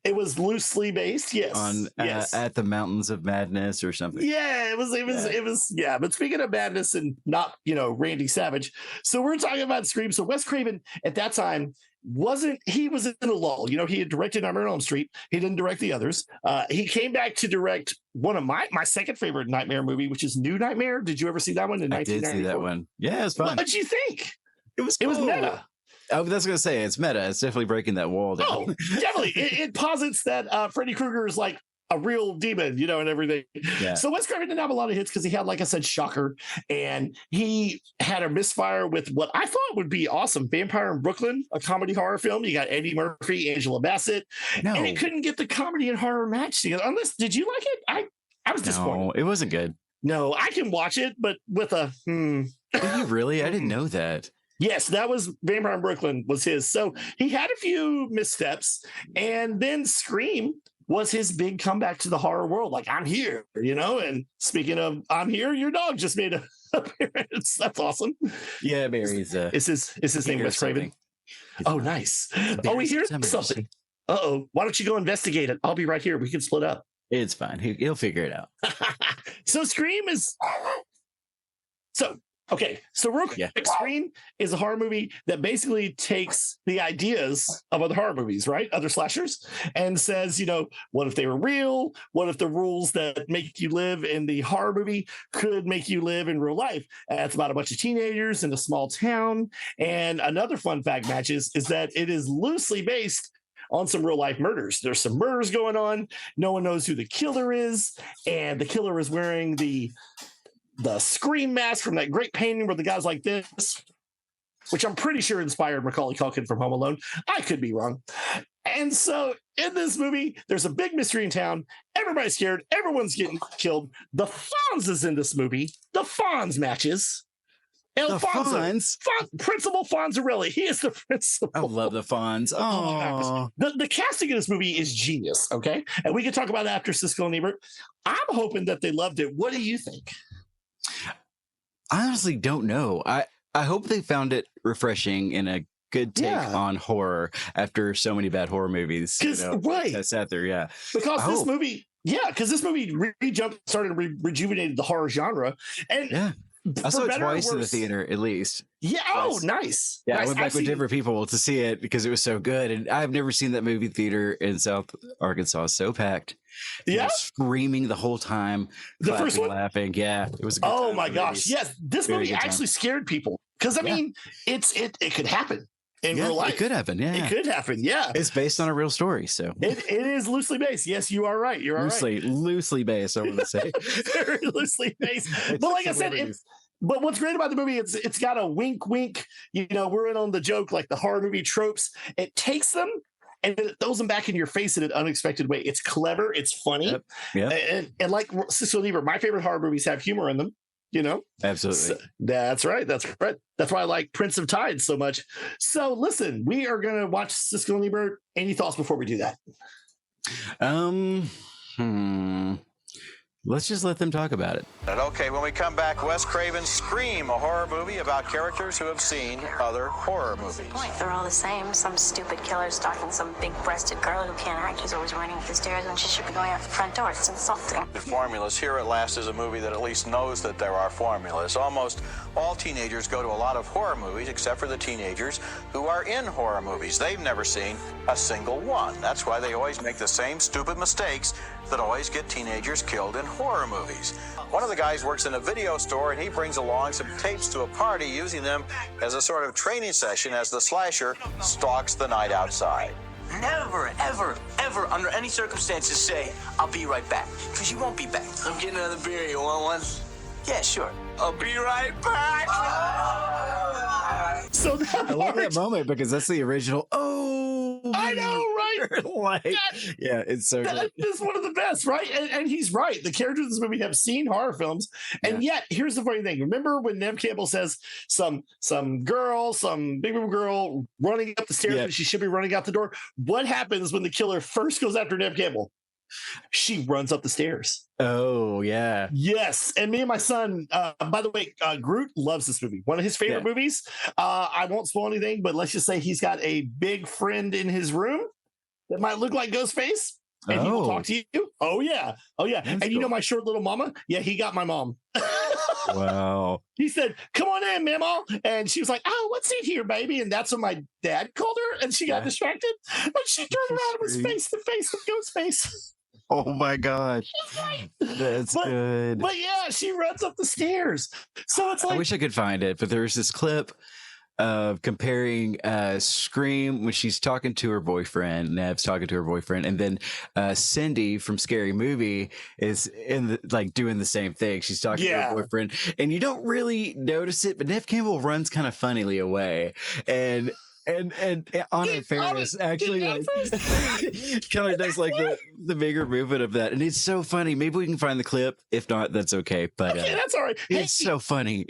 It was loosely based, yes. At the Mountains of Madness or something. Yeah, it was. But speaking of madness and not, Randy Savage. So we're talking about Scream. So Wes Craven at that time was in a lull. He had directed Nightmare on Elm Street. He didn't direct the others. He came back to direct one of my second favorite Nightmare movie, which is New Nightmare. Did you ever see that one in 1994? I did see that one. Yeah, it was fun. What did you think? It was cool. It was meta. I was going to say, it's meta. It's definitely breaking that wall down. Oh, definitely. It posits that Freddy Krueger is like a real demon, and everything. Yeah. So Wes Craven didn't have a lot of hits because he had, like I said, Shocker, and he had a misfire with what I thought would be awesome, Vampire in Brooklyn, a comedy horror film. You got Eddie Murphy, Angela Bassett, and it couldn't get the comedy and horror match together. Unless, did you like it? I was disappointed. No, it wasn't good. No, I can watch it, but with a Did you really? I didn't know that. Yes, that was Vampire in Brooklyn was his. So he had a few missteps, and then Scream was his big comeback to the horror world. Like, I'm here, and speaking of I'm here, your dog just made an appearance. That's awesome. Yeah, Barry's is his name Wes Craven? Oh, nice. Oh, he hears something. Uh-oh. Why don't you go investigate it? I'll be right here. We can split up. It's fine. He'll figure it out. So Scream is So real quick, Scream is a horror movie that basically takes the ideas of other horror movies, right? Other slashers, and says, what if they were real? What if the rules that make you live in the horror movie could make you live in real life? It's about a bunch of teenagers in a small town. And another fun fact, Matches, is that it is loosely based on some real life murders. There's some murders going on. No one knows who the killer is. And the killer is wearing the Scream mask from that great painting where the guy's like this, which I'm pretty sure inspired Macaulay Culkin from Home Alone. I could be wrong. And so in this movie, there's a big mystery in town. Everybody's scared. Everyone's getting killed. The Fonz is in this movie. The Fonz Matches. Principal Fonzarelli. He is the principal. I love the Fonz. Oh, the casting in this movie is genius. Okay, and we can talk about it after Siskel and Ebert. I'm hoping that they loved it. What do you think? I honestly don't know. I hope they found it refreshing and a good take on horror after so many bad horror movies. Right. I sat there, yeah. Because this movie started rejuvenated the horror genre. And yeah. I saw it twice in the theater, at least. Yeah. Oh, nice. Yeah, nice. I went back with different people to see it because it was so good. And I've never seen that movie theater in South Arkansas so packed. Yeah. Screaming the whole time. The first one? Laughing. Yeah. It was a good time my gosh. Yes. This movie actually scared people. Because, I mean, it could happen. In real life. It could happen, yeah. It could happen, yeah. It's based on a real story, so. It is loosely based. Yes, you are right. Loosely based, I want to say. Very loosely based. But like I said, but what's great about the movie, it's got a wink, wink. We're in on the joke, like the horror movie tropes. It takes them and it throws them back in your face in an unexpected way. It's clever. It's funny. Yep. And like Siskel and Ebert, my favorite horror movies have humor in them. Absolutely. So, that's right. That's why I like Prince of Tides so much. So listen, we are going to watch Siskel and Ebert. Any thoughts before we do that? Let's just let them talk about it. Okay, when we come back, Wes Craven's Scream, a horror movie about characters who have seen other horror movies. They're all the same. Some stupid killer stalking some big-breasted girl who can't act, who's always running up the stairs when she should be going out the front door. It's insulting. The Formulas. Here at last is a movie that at least knows that there are formulas. Almost all teenagers go to a lot of horror movies, except for the teenagers who are in horror movies. They've never seen a single one. That's why they always make the same stupid mistakes that always get teenagers killed in horror movies. One of the guys works in a video store and he brings along some tapes to a party, using them as a sort of training session as the slasher stalks the night outside. Never, ever, ever, under any circumstances say, I'll be right back. Because you won't be back. I'm getting another beer. You want one? Yeah, sure. I'll be right back. So I love that moment because that's the original. I know, right? It's so good. It's one of the best, right? And he's right. The characters in this movie have seen horror films, and yet here's the funny thing. Remember when Nev Campbell says some big girl running up the stairs when she should be running out the door? What happens when the killer first goes after Nev Campbell? She runs up the stairs. Oh, yeah. Yes. And me and my son, by the way, Groot loves this movie. One of his favorite movies. I won't spoil anything, but let's just say he's got a big friend in his room that might look like Ghostface. And he will talk to you. Oh, yeah. That's and cool. You know my short little mama? Yeah, he got my mom. Wow. He said, come on in, Mama. And she was like, oh, what's in here, baby? And that's when my dad called her and she got distracted. And she turned around and was face to face with Ghostface. Oh my God. That's good. But yeah, she runs up the stairs. So it's like, I wish I could find it, but there's this clip. of comparing Scream when she's talking to her boyfriend, Nev's talking to her boyfriend, and then Cindy from Scary Movie is doing the same thing. She's talking to her boyfriend, and you don't really notice it, but Nev Campbell runs kind of funnily away, and Anna Faris actually kind of does like the bigger movement of that, and it's so funny. Maybe we can find the clip. If not, that's okay. But that's all right. It's so funny.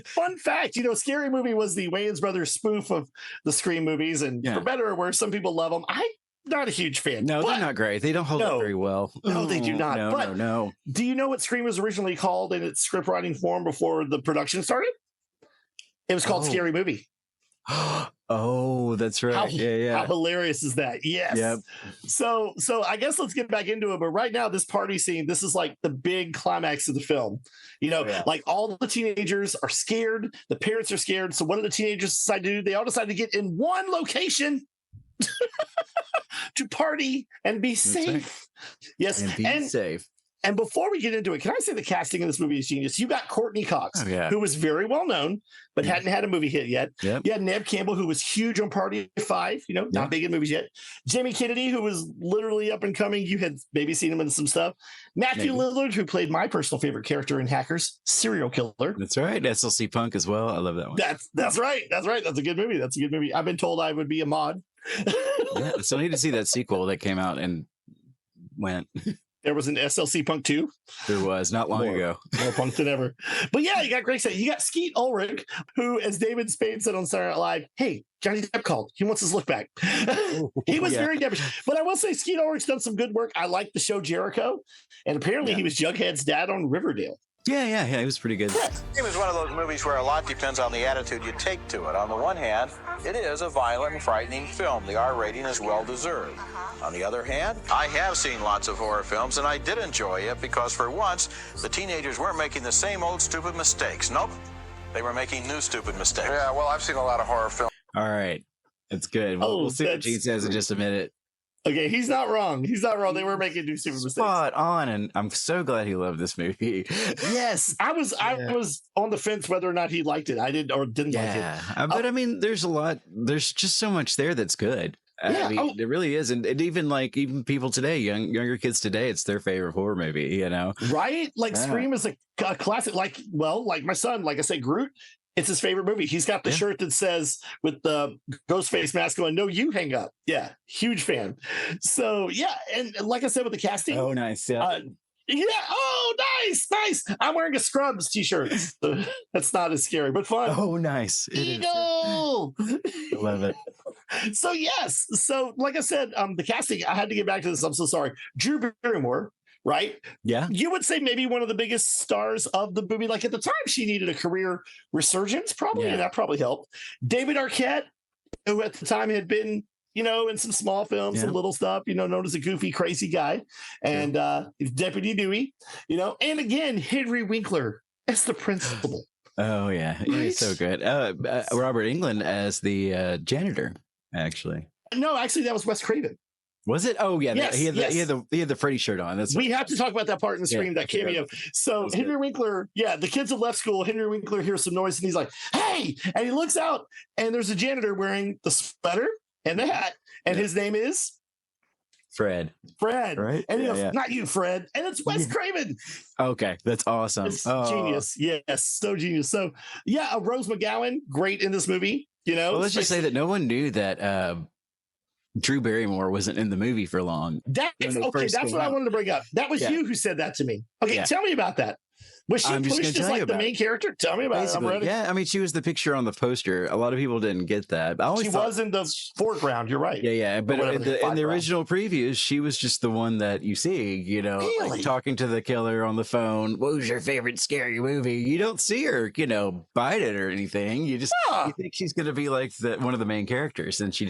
Fun fact, Scary Movie was the Wayans Brothers spoof of the Scream movies, and for better or worse, some people love them. I'm not a huge fan. No, they're not great. They don't hold up very well. No, they do not. No. Do you know what Scream was originally called in its script writing form before the production started? It was called Scary Movie. Oh, that's right. How hilarious is that? Yes. Yep. So I guess let's get back into it. But right now, this party scene, this is like the big climax of the film. Like all the teenagers are scared. The parents are scared. So what do the teenagers decide to do? They all decide to get in one location to party and be safe. Right. Yes. And be safe. And before we get into it, can I say the casting in this movie is genius? You got Courtney Cox, who was very well known, but hadn't had a movie hit yet. Yep. You had Neve Campbell, who was huge on Party of Five, not big in movies yet. Jamie Kennedy, who was literally up and coming. You had maybe seen him in some stuff. Matthew Lillard, who played my personal favorite character in Hackers, serial killer. That's right. SLC Punk as well. I love that one. That's right. That's a good movie. I've been told I would be a mod. So I need to see that sequel that came out and went. There was an SLC Punk 2. There was, not long ago. More punk than ever. But yeah, you got great stuff. You got Skeet Ulrich, who, as David Spade said on Saturday Night Live, hey, Johnny Depp called. He wants his look back. He was very Deppish. But I will say Skeet Ulrich's done some good work. I like the show Jericho. And apparently he was Jughead's dad on Riverdale. Yeah, it was pretty good. Scream is one of those movies where a lot depends on the attitude you take to it. On the one hand, it is a violent and frightening film. The R rating is well-deserved. On the other hand, I have seen lots of horror films, and I did enjoy it because for once, the teenagers weren't making the same old stupid mistakes. Nope, they were making new stupid mistakes. Yeah, well, I've seen a lot of horror films. All right, that's good. We'll see what Gene says in just a minute. Okay, he's not wrong. They were making new stupid mistakes. Spot on, and I'm so glad he loved this movie. Yes, I was on the fence whether or not he liked it. I did or didn't like it. But I mean, there's just so much there that's good. I mean, it really is, and even people today, younger kids today, it's their favorite horror movie. Right? Like Scream is a classic. Like my son, like I say, Groot. It's his favorite movie. He's got the shirt that says with the ghost face mask going, "No, you hang up." Yeah, huge fan. So yeah, and like I said with the casting. Oh, nice. Yeah. Oh, nice. I'm wearing a Scrubs t-shirt. So that's not as scary, but fun. Oh, nice. Eagle. I love it. So yes. So like I said, the casting. I had to get back to this. I'm so sorry. Drew Barrymore. Right? Yeah. You would say maybe one of the biggest stars of the movie. Like at the time, she needed a career resurgence, probably, and that probably helped. David Arquette, who at the time had been, in some small films, some little stuff, known as a goofy, crazy guy, and Deputy Dewey, and again, Henry Winkler as the principal. Oh yeah, he's so good. Robert Englund as the janitor, actually. No, actually, that was Wes Craven. Was it? Oh yeah, yes, he had the Freddy shirt on. We have to talk about that part in the Scream, that cameo. So Henry Winkler, the kids have left school. Henry Winkler hears some noise and he's like, "Hey!" And he looks out and there's a janitor wearing the sweater and the hat, and his name is Fred, right? And he goes, "Not you, Fred," and it's Wes Craven. Okay, that's awesome. It's genius. Yes, so genius. So Rose McGowan, great in this movie. Well, let's just say that no one knew that. Drew Barrymore wasn't in the movie for long. That's what I wanted to bring up. That was you who said that to me. Okay, tell me about that. Was she pushed as like the main character? Tell me about it. I'm ready. Yeah, I mean, she was the picture on the poster. A lot of people didn't get that. She was in the foreground. You're right. Yeah. But in the original previews, she was just the one that you see, like talking to the killer on the phone. What was your favorite scary movie? You don't see her, bite it or anything. You just you think she's going to be like one of the main characters, and she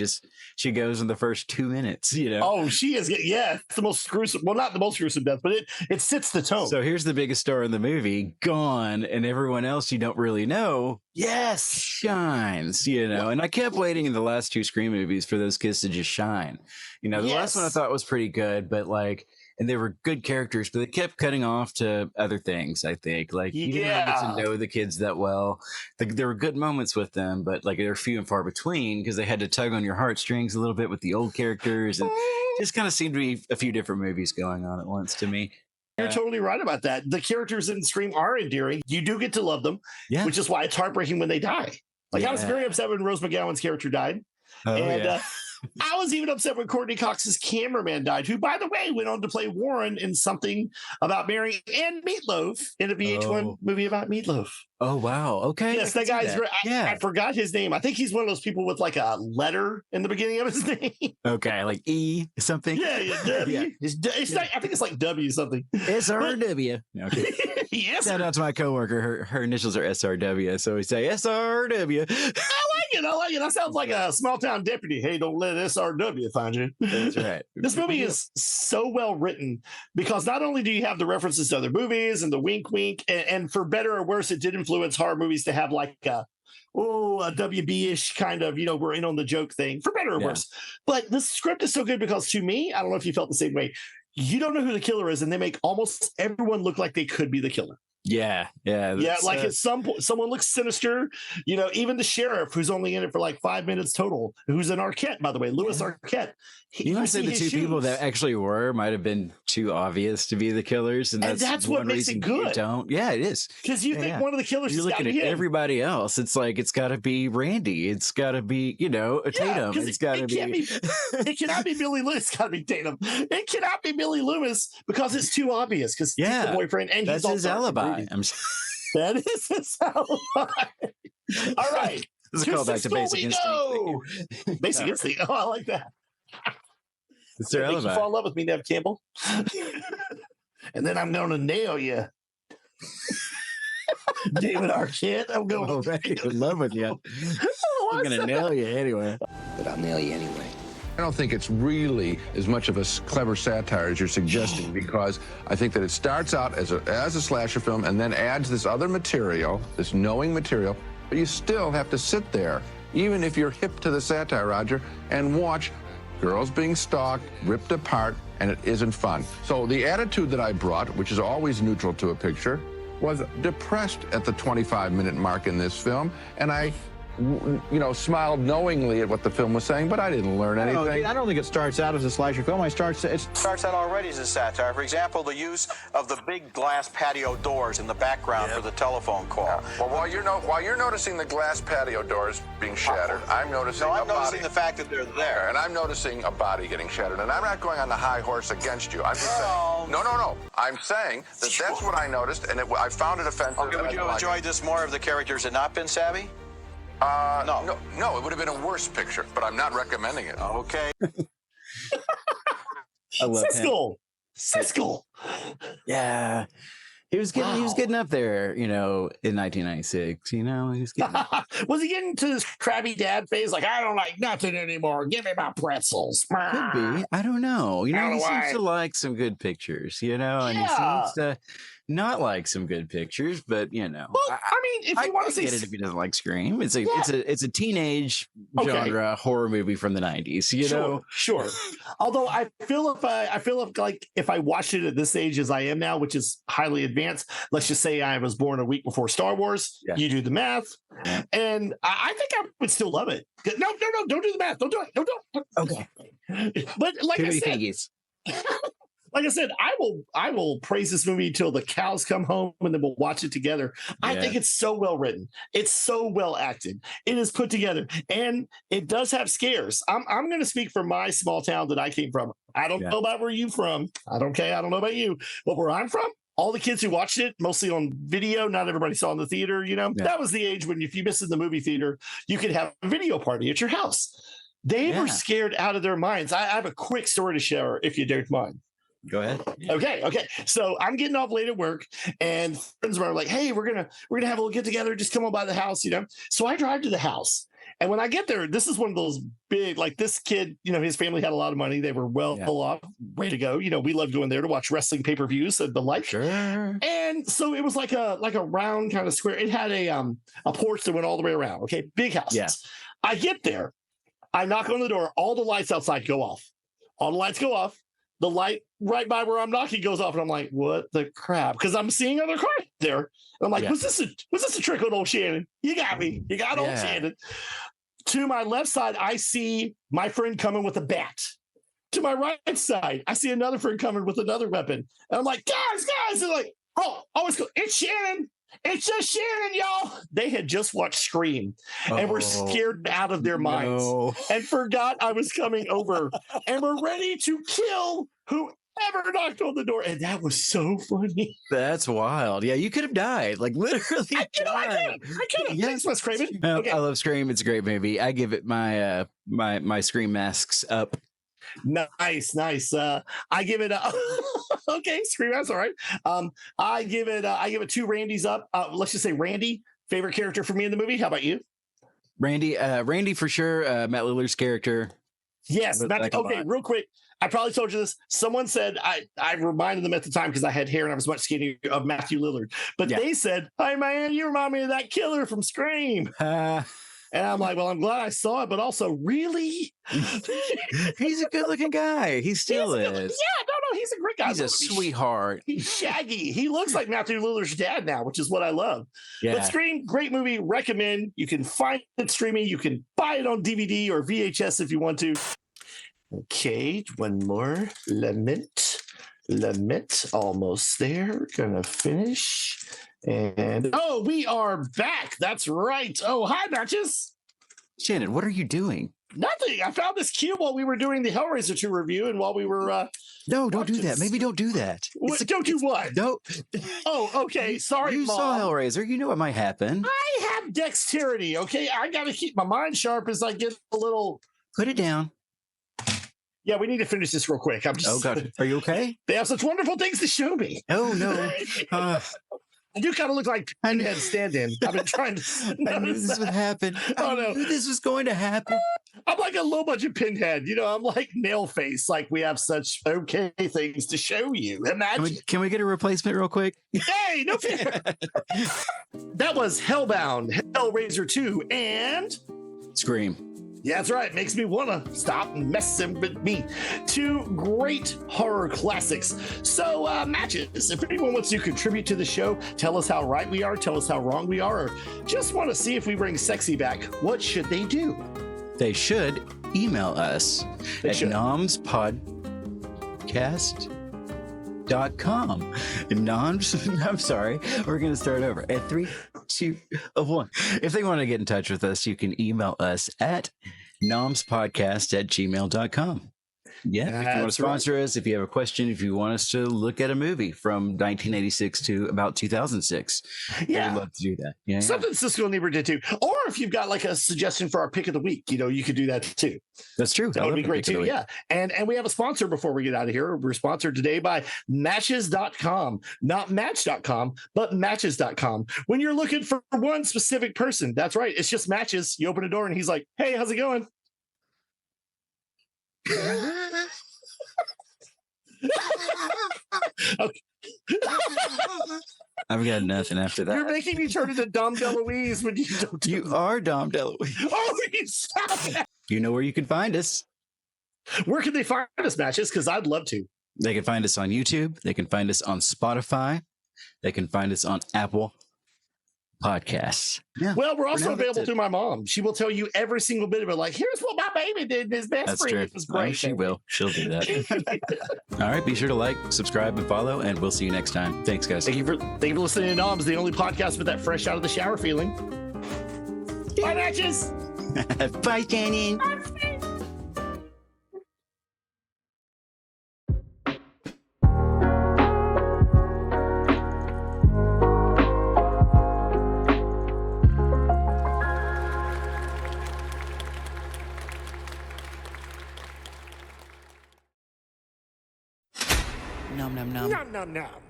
goes in the first 2 minutes. Oh, she is. Yeah, it's the most gruesome. Well, not the most gruesome death, but it sets the tone. So here's the biggest star in the movie, gone, and everyone else you don't really know, yes, shines, you know. And I kept waiting in the last two Scream movies for those kids to just shine. You know, the last one I thought was pretty good, but like, and they were good characters, but they kept cutting off to other things, I think. Like, you didn't really get to know the kids that well. There were good moments with them, but like they're few and far between because they had to tug on your heartstrings a little bit with the old characters. And just kind of seemed to be a few different movies going on at once to me. You're totally right about that. The characters in Scream are endearing. You do get to love them, which is why it's heartbreaking when they die. Like, I was very upset when Rose McGowan's character died. I was even upset when Courtney Cox's cameraman died, who, by the way, went on to play Warren in Something About Mary and Meatloaf in a VH1 movie about Meatloaf. Oh, wow. Okay. Yes, that guy's I forgot his name. I think he's one of those people with like a letter in the beginning of his name. Okay, like E something. Yeah, W. It's not, I think it's like W something. SRW. Okay. Yes. Shout out to my coworker. Her initials are SRW, so we say SRW. I like it. That sounds like a small town deputy. Hey, don't let SRW find you. That's right. This movie is so well written because not only do you have the references to other movies and the wink, and for better or worse, it did influence horror movies to have like a WB-ish kind of, we're in on the joke thing, for better or worse. But the script is so good because to me, I don't know if you felt the same way, you don't know who the killer is, and they make almost everyone look like they could be the killer. Yeah. Like at some point, someone looks sinister. Even the sheriff, who's only in it for like 5 minutes total, who's an Arquette, by the way, Louis Arquette. You might say the two people that actually might have been too obvious to be the killers, and that's what makes it good. Yeah, it is, because you think one of the killers. You're looking at everybody else. It's like it's got to be Randy. It's got to be a Tatum. It's got to be. It cannot be Billy Loomis. It's got to be Tatum. It cannot be Billy Loomis because it's too obvious. Because he's the boyfriend, and that's his alibi. That is his alibi. All right. This is a callback to Basic Instinct. Basic Instinct. Oh, I like that. It's their alibi. You fall in love with me, Nev Campbell. And then I'm going to nail you. David Arquette. I'm going to in love with you. I'm going to nail you anyway. But I'll nail you anyway. I don't think it's really as much of a clever satire as you're suggesting, because I think that it starts out as a slasher film and then adds this other material, this knowing material, but you still have to sit there, even if you're hip to the satire, Roger, and watch girls being stalked, ripped apart, and it isn't fun. So the attitude that I brought, which is always neutral to a picture, was depressed at the 25-minute mark in this film, and I smiled knowingly at what the film was saying, but I didn't learn anything. I don't think it starts out as a slasher film. It starts out already as a satire. For example, the use of the big glass patio doors in the background for the telephone call. Yeah. Well, while you're noticing the glass patio doors being shattered, I'm noticing I'm noticing the fact that they're there. And I'm noticing a body getting shattered. And I'm not going on the high horse against you. I'm just saying. No. I'm saying that that's what I noticed, and I found it offensive. Okay, would you have enjoyed this more if the characters had not been savvy? No, it would have been a worse picture, but I'm not recommending it. Okay. I love Siskel. Yeah. He was getting up there, in 1996, he was getting Was he getting to this crabby dad phase? Like, I don't like nothing anymore. Give me my pretzels. Could be. I don't know. He seems to like some good pictures, and he seems to not like some good pictures, but Well, if you want to see it, if he doesn't like Scream, it's a teenage genre horror movie from the 90s, Sure. Although I feel if I watched it at this age as I am now, which is highly advanced, let's just say I was born a week before Star Wars. Yeah. You do the math, and I think I would still love it. No, don't do the math. Don't do it. Don't. Okay. But like I said, I will praise this movie until the cows come home, and then we'll watch it together. Yeah. I think it's so well written. It's so well acted. It is put together, and it does have scares. I'm going to speak for my small town that I came from. I don't know about where you're from. I don't know about you, but where I'm from, all the kids who watched it, mostly on video, not everybody saw in the theater, that was the age when if you missed in the movie theater, you could have a video party at your house. They were scared out of their minds. I have a quick story to share, if you don't mind. Go ahead. Okay. So I'm getting off late at work, and friends were like, "Hey, we're gonna have a little get together. Just come on by the house, So I drive to the house, And when I get there, this is one of those big, like this kid, his family had a lot of money. They were well off, way to go. We love going there to watch wrestling pay-per-views and the like. Sure. And so it was like a round kind of square. It had a porch that went all the way around. Okay. Big house. Yeah. I get there. I knock on the door. All the lights outside go off. All the lights go off. The light right by where I'm knocking goes off, and I'm like, "What the crap?" Because I'm seeing other cars there, and I'm like, "Was this a trick on old Shannon? You got me. You got old Shannon." To my left side, I see my friend coming with a bat. To my right side, I see another friend coming with another weapon, and I'm like, "Guys!" They're like, "Oh, it's Shannon. It's just Shannon, y'all." They had just watched Scream and were scared out of their minds and forgot I was coming over and were ready to kill whoever knocked on the door. And that was so funny. That's wild. Yeah, you could have died. Like literally I could have. Yeah. Thanks, Wes Craven. I love Scream. It's a great movie. I give it my my Scream masks up. Nice. I give it okay, Scream. That's all right. I give it 2 Randys up. Let's just say Randy, favorite character for me in the movie. How about you? Randy for sure. Matt Lillard's character. Yes. Okay, real quick. I probably told you this. Someone said I reminded them at the time because I had hair and I was much skinnier of Matthew Lillard. But they said, "Hey man, you remind me of that killer from Scream." And I'm like, well, I'm glad I saw it, but also, really? He's a good-looking guy. He still is. He's a great guy. He's a sweetheart. He's shaggy. He looks like Matthew Lillard's dad now, which is what I love. Yeah. But Scream, great movie. Recommend. You can find it streaming. You can buy it on DVD or VHS if you want to. Okay, one more. Lament. Almost there. Gonna finish. And we are back. That's right. Oh, hi, Matches. Shannon, what are you doing? Nothing. I found this cube while we were doing the Hellraiser 2 review, and while we were no, don't do that. Maybe don't do that. Don't do what? No. Oh, okay. Sorry, you Mom. saw Hellraiser. You know what might happen. I have dexterity. Okay, I got to keep my mind sharp as I get a little. Put it down. Yeah, we need to finish this real quick. I'm just. Oh God, are you okay? They have such wonderful things to show me. Oh no. I do kind of look like Pinhead stand-in. I've been trying to. I knew this would happen. I knew this was going to happen. I'm like a little bunch of Pinhead. I'm like nail face. Like we have such okay things to show you. Imagine. Can we get a replacement real quick? Hey, no fear. That was Hellbound, Hellraiser 2, and Scream. Yeah, that's right. Makes me want to stop messing with me. 2 great horror classics. So, Matches, if anyone wants to contribute to the show, tell us how right we are, tell us how wrong we are, or just want to see if we bring sexy back, what should they do? They should email us at nomspodcast.com. I'm sorry. We're going to start over at 3, 2, 1. If they want to get in touch with us, you can email us at nomspodcast@gmail.com. Yeah, if you want to sponsor us, if you have a question, if you want us to look at a movie from 1986 to about 2006, we'd love to do that. Yeah, something Siskel and Ebert did too. Or if you've got like a suggestion for our pick of the week, you could do that too. That's true. That would be great too. Yeah. And we have a sponsor before we get out of here. We're sponsored today by Matches.com, not Match.com, but Matches.com. When you're looking for one specific person, that's right. It's just Matches. You open a door and he's like, "Hey, how's it going?" Okay. I've got nothing after that. You're making me turn into Dom DeLuise when you don't. You are Dom DeLuise. Oh, stop it. You know where you can find us. Where can they find us, Matches? Because I'd love to. They can find us on YouTube. They can find us on Spotify. They can find us on Apple Podcasts. Yeah, well, we're also available through my mom. She will tell you every single bit of it. Like, here's what my baby did. His best friend. It was great. She will. She'll do that. All right. Be sure to like, subscribe, and follow, and we'll see you next time. Thanks, guys. Thank you for listening to NOMS, the only podcast with that fresh out of the shower feeling. Bye, Matches. Bye, Shannon. Nom nom nom. Nom nom nom.